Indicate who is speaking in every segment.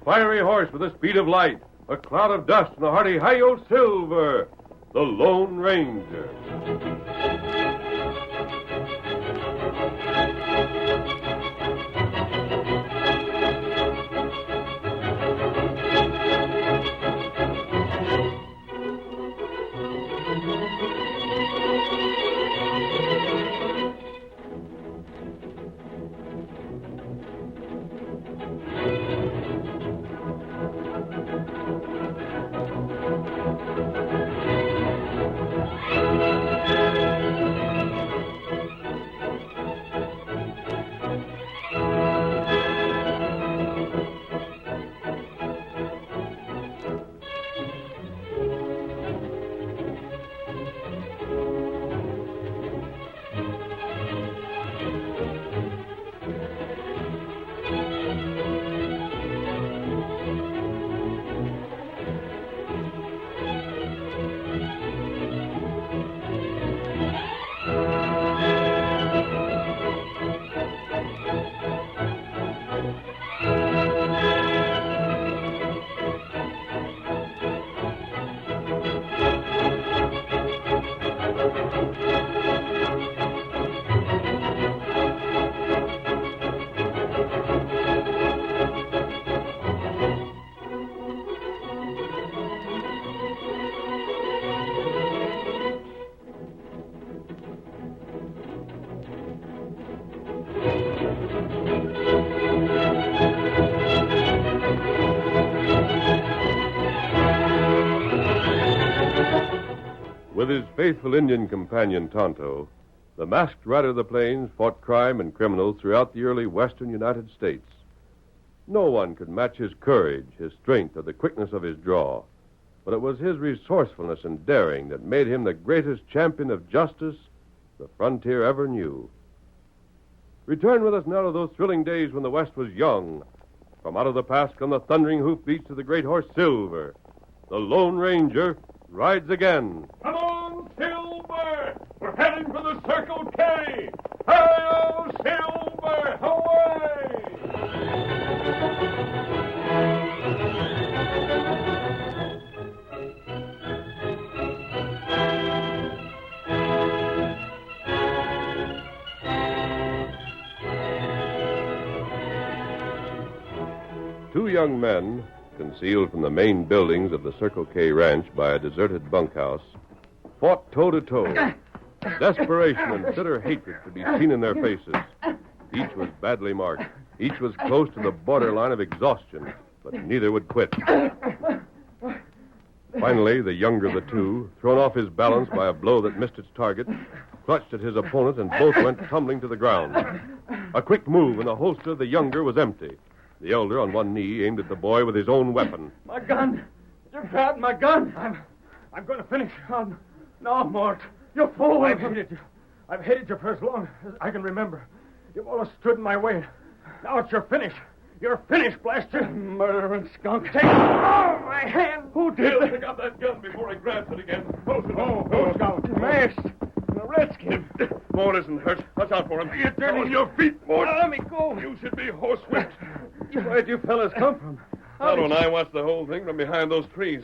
Speaker 1: fiery horse with the speed of light, a cloud of dust, and a hearty hi-yo Silver, the Lone Ranger. With his faithful Indian companion, Tonto, the masked rider of the plains fought crime and criminals throughout the early western United States. No one could match his courage, his strength, or the quickness of his draw. But it was his resourcefulness and daring that made him the greatest champion of justice the frontier ever knew. Return with us now to those thrilling days when the West was young. From out of the past come the thundering hoofbeats of the great horse Silver. The Lone Ranger rides again. Come on, Silver! We're heading for the Circle K! Hi-yo, Silver! Away! Two young men, concealed from the main buildings of the Circle K Ranch by a deserted bunkhouse, fought toe-to-toe. Desperation and bitter hatred could be seen in their faces. Each was badly marked. Each was close to the borderline of exhaustion, but neither would quit. Finally, the younger of the two, thrown off his balance by a blow that missed its target, clutched at his opponent and both went tumbling to the ground. A quick move, and the holster of the younger was empty. The elder, on one knee, aimed at the boy with his own weapon.
Speaker 2: My gun! You grabbed my gun! I'm going to finish. No, Mort. You fool! I've hated you. I've hated you for as long as I can remember. You've always stood in my way. Now it's your finish. You're finished, blast you. Murdering skunk. Take my hand. Who did it?
Speaker 1: Pick up that gun before it grabs it again. Close it.
Speaker 2: Oh, Scout. Masked. A redskin.
Speaker 1: Mort isn't hurt. Watch out for him.
Speaker 2: You're dirty.
Speaker 1: On your feet, Mort.
Speaker 2: Let me go.
Speaker 1: You should be horsewhipped.
Speaker 2: Where'd you fellas come from?
Speaker 1: Tonto and I watched the whole thing from behind those trees.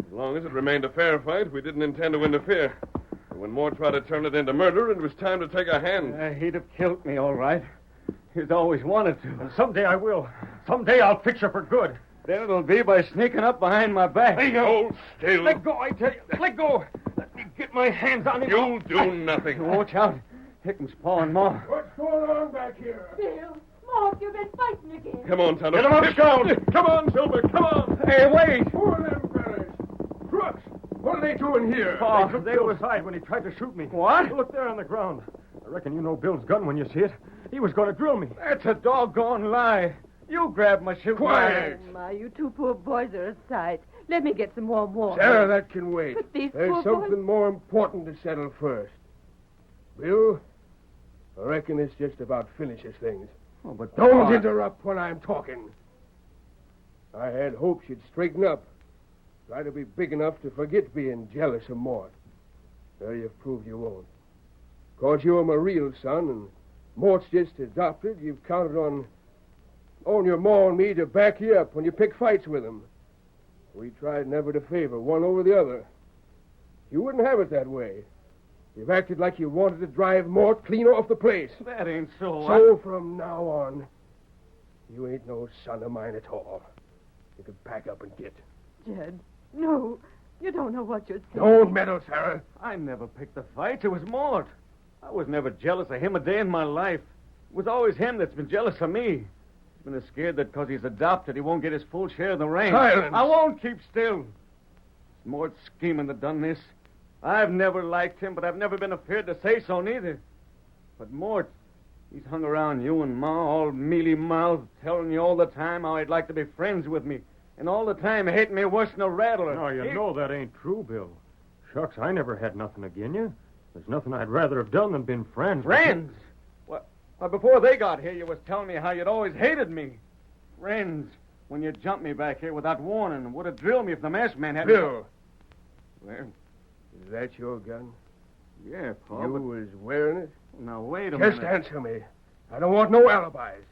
Speaker 1: As long as it remained a fair fight, we didn't intend to interfere. But when Mort tried to turn it into murder, it was time to take a hand.
Speaker 2: He'd have killed me, all right. He's always wanted to. And someday I will. Someday I'll fix you for good. Then it'll be by sneaking up behind my back.
Speaker 1: Hey, hold still.
Speaker 2: Let go, I tell you. Let go. Let me get my hands on him.
Speaker 1: You'll do nothing.
Speaker 2: Watch out. Hickman's paw and Ma.
Speaker 1: What's going on back here?
Speaker 3: Bill, Mort, you've been fighting again.
Speaker 1: Come on, Tonto.
Speaker 2: Get him up, Scout.
Speaker 1: Come on, Silver. Come on.
Speaker 2: Hey, wait.
Speaker 1: Who are them fellas? Crooks. What are they doing here?
Speaker 2: Pa, they were aside when he tried to shoot me. What? Look there on the ground. I reckon you know Bill's gun when you see it. He was going to drill me. That's a doggone lie. You grabbed my ship.
Speaker 1: Quiet.
Speaker 3: Oh, my, you two poor boys are a sight. Let me get some warm water.
Speaker 4: Sarah, that can wait.
Speaker 3: But these
Speaker 4: There's
Speaker 3: poor
Speaker 4: something
Speaker 3: boys...
Speaker 4: more important to settle first. Bill, I reckon it's just about finishes things.
Speaker 2: Oh, but
Speaker 4: Don't interrupt when I'm talking. I had hoped you'd straighten up. Try to be big enough to forget being jealous of Mort. Well, you've proved you won't. Because you're my real son, and Mort's just adopted, you've counted on Own your ma and me to back you up when you pick fights with him. We tried never to favor one over the other. You wouldn't have it that way. You've acted like you wanted to drive Mort clean off the place.
Speaker 2: That ain't so.
Speaker 4: So from now on, you ain't no son of mine at all. You can pack up and get.
Speaker 3: Jed, no. You don't know what you're saying.
Speaker 4: Don't meddle, Sarah.
Speaker 2: I never picked the fights. It was Mort. I was never jealous of him a day in my life. It was always him that's been jealous of me. He's been scared that because he's adopted, he won't get his full share of the range.
Speaker 4: Silence.
Speaker 2: I won't keep still. It's Mort's scheming that done this. I've never liked him, but I've never been afraid to say so neither. But Mort, he's hung around you and Ma, all mealy-mouthed, telling you all the time how he'd like to be friends with me. And all the time hating me worse than a rattler.
Speaker 5: No, you know that ain't true, Bill. Shucks, I never had nothing agin you. There's nothing I'd rather have done than been friends.
Speaker 2: Friends? Well, before they got here, you was telling me how you'd always hated me. Friends, when you jumped me back here without warning and would have drilled me if the masked man hadn't...
Speaker 4: Bill.
Speaker 2: Well,
Speaker 4: Is that your gun?
Speaker 2: yeah, Pa,
Speaker 4: You
Speaker 2: but...
Speaker 4: was wearing it?
Speaker 2: Now, wait a
Speaker 4: Just
Speaker 2: minute.
Speaker 4: answer me. I don't want no alibis.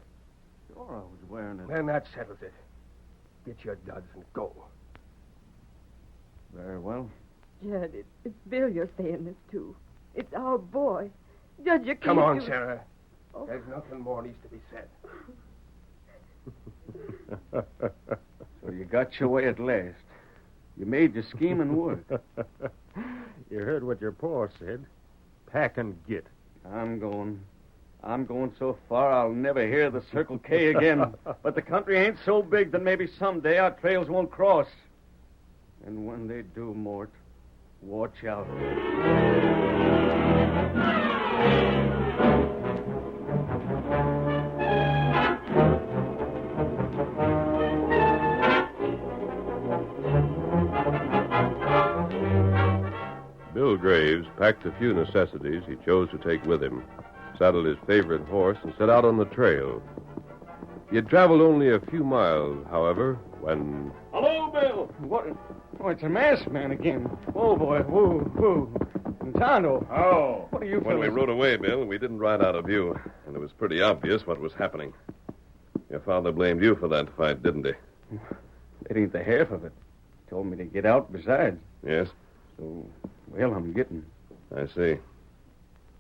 Speaker 2: Sure, I was wearing it.
Speaker 4: Then that settles it. Get your duds and go.
Speaker 2: Very well.
Speaker 3: Jed, it's Bill you're saying this to. It's our boy. Jed, you can't
Speaker 4: Come on,
Speaker 3: do...
Speaker 4: Sarah.
Speaker 3: Oh.
Speaker 4: There's nothing more needs to be said.
Speaker 2: So you got your way at last. You made your scheming work.
Speaker 5: You heard what your pa said. Pack and get.
Speaker 2: I'm going so far I'll never hear the Circle K again. But the country ain't so big that maybe someday our trails won't cross. And when they do, Mort, watch out.
Speaker 1: Bill Graves packed the few necessities he chose to take with him, saddled his favorite horse, and set out on the trail. He had traveled only a few miles, however, when...
Speaker 2: Hello, Bill. What? Oh, it's a masked man again. Oh, boy. Whoa. Tonto.
Speaker 1: Oh.
Speaker 2: What are you
Speaker 1: When we
Speaker 2: fellas-
Speaker 1: rode away, Bill, we didn't ride out of view, and it was pretty obvious what was happening. Your father blamed you for that fight, didn't he?
Speaker 2: It ain't the half of it. Told me to get out besides.
Speaker 1: Yes?
Speaker 2: So, well, I'm getting.
Speaker 1: I see.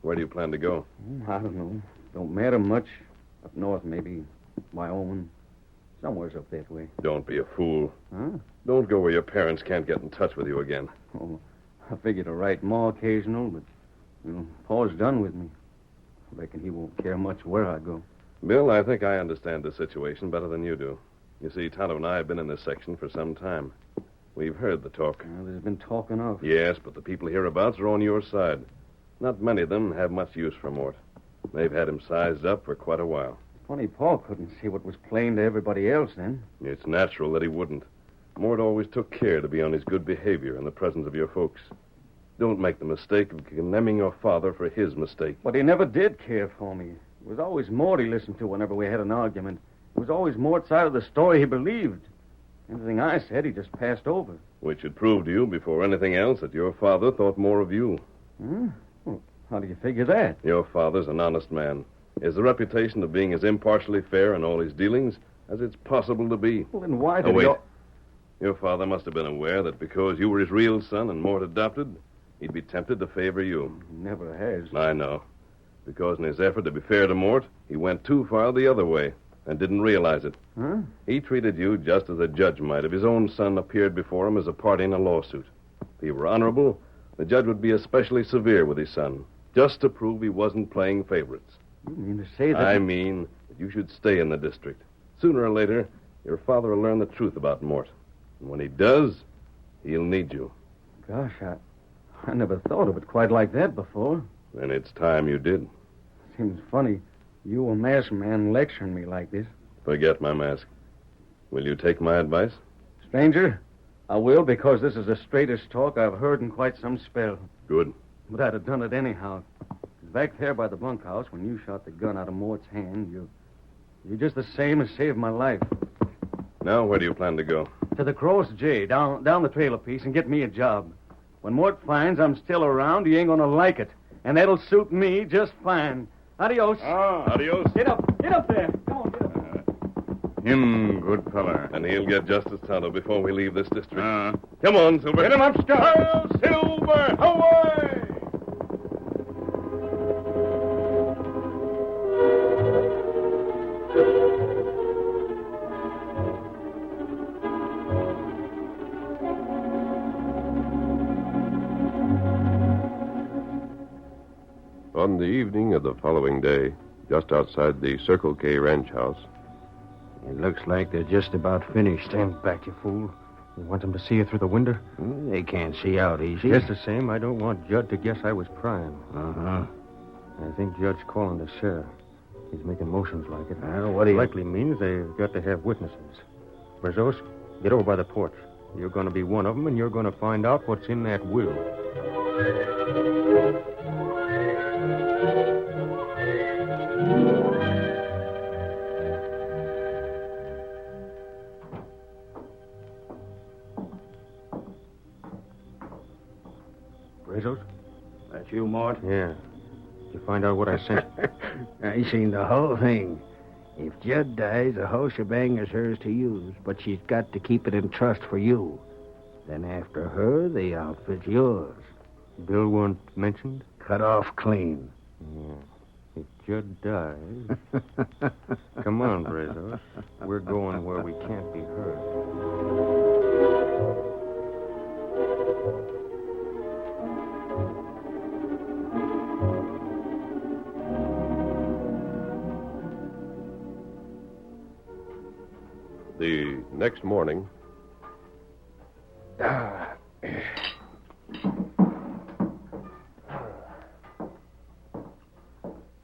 Speaker 1: Where do you plan to go?
Speaker 2: I don't know. Don't matter much. Up north, maybe. Wyoming. Somewhere's up that way.
Speaker 1: Don't be a fool.
Speaker 2: Huh?
Speaker 1: Don't go where your parents can't get in touch with you again.
Speaker 2: Oh, I figure to write Ma occasional, but, Pa's done with me. I reckon he won't care much where I go.
Speaker 1: Bill, I think I understand the situation better than you do. You see, Tonto and I have been in this section for some time. We've heard the talk.
Speaker 2: Well, there's been talking of.
Speaker 1: Yes, but the people hereabouts are on your side. Not many of them have much use for Mort. They've had him sized up for quite a while.
Speaker 2: Funny Pa couldn't see what was plain to everybody else then.
Speaker 1: It's natural that he wouldn't. Mort always took care to be on his good behavior in the presence of your folks. Don't make the mistake of condemning your father for his mistake.
Speaker 2: But he never did care for me. It was always Mort he listened to whenever we had an argument. It was always Mort's side of the story he believed. Anything I said, he just passed over.
Speaker 1: Which would prove to you, before anything else, that your father thought more of you.
Speaker 2: Huh? Well, how do you figure that?
Speaker 1: Your father's an honest man. He has a reputation of being as impartially fair in all his dealings as it's possible to be.
Speaker 2: Well, then why
Speaker 1: Oh,
Speaker 2: did
Speaker 1: wait.
Speaker 2: he...
Speaker 1: Your father must have been aware that because you were his real son and Mort adopted, he'd be tempted to favor you.
Speaker 2: Never has.
Speaker 1: I know. Because in his effort to be fair to Mort, he went too far the other way and didn't realize it.
Speaker 2: Huh?
Speaker 1: He treated you just as a judge might if his own son appeared before him as a party in a lawsuit. If he were honorable, the judge would be especially severe with his son, just to prove he wasn't playing favorites.
Speaker 2: You mean to say that...
Speaker 1: I mean that you should stay in the district. Sooner or later, your father will learn the truth about Mort. And when he does, he'll need you.
Speaker 2: Gosh, I never thought of it quite like that before.
Speaker 1: Then it's time you did.
Speaker 2: Seems funny. You, a masked man, lecturing me like this.
Speaker 1: Forget my mask. Will you take my advice?
Speaker 2: Stranger, I will, because this is the straightest talk I've heard in quite some spell.
Speaker 1: Good.
Speaker 2: But I'd have done it anyhow. Back there by the bunkhouse, when you shot the gun out of Mort's hand, you're just the same as saved my life.
Speaker 1: Now, where do you plan to go?
Speaker 2: To the Cross J, down the trail a piece, and get me a job. When Mort finds I'm still around, he ain't gonna like it. And that'll suit me just fine. Adios.
Speaker 1: Adios.
Speaker 2: Get up there. Come on, get up.
Speaker 6: Him good feller.
Speaker 1: And he'll get Justice Tonto before we leave this district. Come on, Silver.
Speaker 6: Get him up, Scout. Silver, away!
Speaker 1: On the evening of the following day, just outside the Circle K ranch house,
Speaker 5: It looks like they're just about finished. Stand back, you fool. You want them to see you through the window?
Speaker 7: They can't see out easy.
Speaker 5: Just the same, I don't want Judd to guess I was prying.
Speaker 7: Uh-huh.
Speaker 5: I think Judd's calling the sheriff. He's making motions like it.
Speaker 7: Well, what do you...
Speaker 5: Likely means they've got to have witnesses. Brazos, get over by the porch. You're going to be one of them, and you're going to find out what's in that will. Brazos?
Speaker 7: That's you, Mort?
Speaker 5: Yeah. Did you find out what I sent?
Speaker 7: I seen the whole thing. If Judd dies, the whole shebang is hers to use, but she's got to keep it in trust for you. Then after her, the outfit's yours.
Speaker 5: Bill weren't mentioned?
Speaker 7: Cut off clean.
Speaker 5: Yeah. If Judd dies... Come on, Brazos. We're going where we can't be heard.
Speaker 1: the next morning...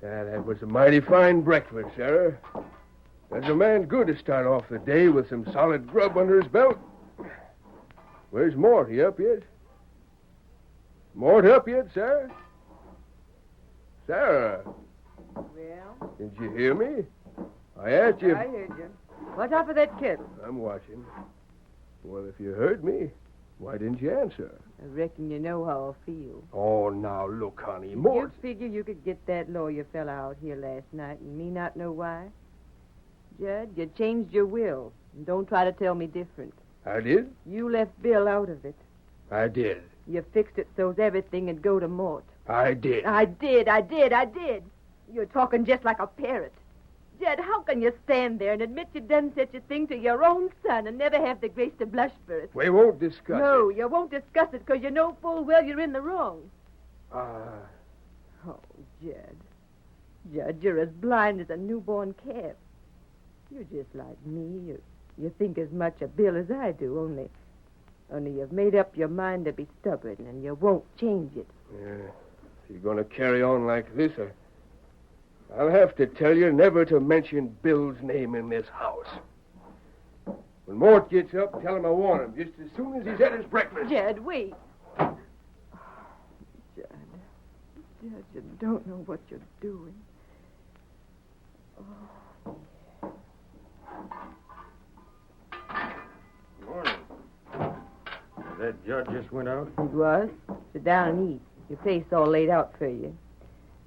Speaker 4: That was a mighty fine breakfast, Sarah. Does a man good to start off the day with some solid grub under his belt? Where's Mort? He up yet? Mort up yet, Sarah? Sarah?
Speaker 3: Well?
Speaker 4: Did you hear me? I asked you...
Speaker 3: I heard you. What's up with that kettle?
Speaker 4: I'm watching. Well, if you heard me, why didn't you answer?
Speaker 3: I reckon you know how I feel.
Speaker 4: Oh, now, look, honey.
Speaker 3: You
Speaker 4: Mort...
Speaker 3: figure you could get that lawyer fella out here last night and me not know why? Judd, you changed your will. And don't try to tell me different.
Speaker 4: I did?
Speaker 3: You left Bill out of it.
Speaker 4: I did.
Speaker 3: You fixed it so's everything would go to Mort.
Speaker 4: I did.
Speaker 3: I did. You're talking just like a parrot. Judd, how can you stand there and admit you done such a thing to your own son and never have the grace to blush for it?
Speaker 4: We won't discuss it.
Speaker 3: No, you won't discuss it because you know full well you're in the wrong. Oh, Judd. Judd, you're as blind as a newborn calf. You're just like me. You think as much of Bill as I do, only you've made up your mind to be stubborn and you won't change it.
Speaker 4: Yeah. If you're going to carry on like this, I'll have to tell you never to mention Bill's name in this house. When Mort gets up, tell him I want him just as soon as he's had his breakfast.
Speaker 3: Judd, wait. Oh, Judd, you don't know what you're doing. Oh.
Speaker 5: Morning. That Judd just went out?
Speaker 3: It was. Sit down and eat. Your place all laid out for you.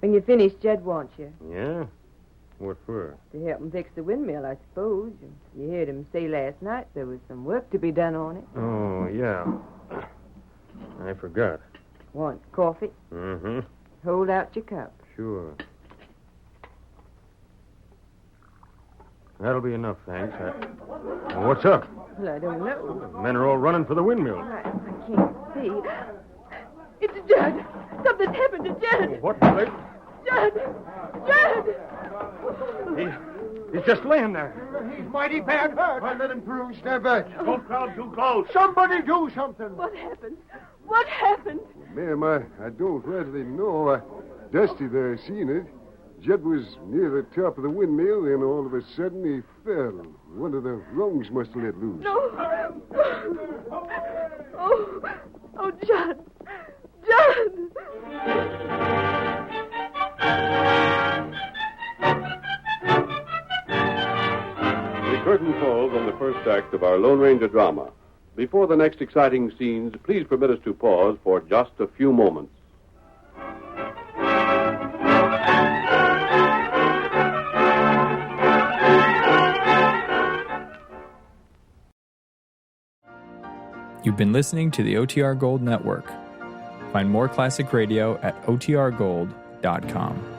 Speaker 3: When you finish, Judd wants you.
Speaker 5: Yeah? What for?
Speaker 3: To help him fix the windmill, I suppose. You heard him say last night there was some work to be done on it.
Speaker 5: Oh, yeah. I forgot.
Speaker 3: Want coffee?
Speaker 5: Mm-hmm.
Speaker 3: Hold out your cup.
Speaker 5: Sure. That'll be enough, thanks. What's up?
Speaker 3: Well, I don't know.
Speaker 5: The men are all running for the windmill.
Speaker 3: I can't see. It's Judd. Something's happened to Judd.
Speaker 5: What? Judd!
Speaker 3: Judd!
Speaker 5: He's just laying there.
Speaker 2: He's mighty bad hurt. I let him through. Step back.
Speaker 6: Don't crowd too close.
Speaker 2: Somebody do something.
Speaker 3: What happened? What happened?
Speaker 8: Ma'am, I don't readily know. Dusty there seen it. Judd was near the top of the windmill, and all of a sudden he fell. One of the rungs must have let loose.
Speaker 3: No. Oh, Judd. Judd!
Speaker 1: The curtain falls on the first act of our Lone Ranger drama. Before the next exciting scenes, please permit us to pause for just a few moments.
Speaker 9: You've been listening to the OTR Gold Network. Find more classic radio at otrgold.com.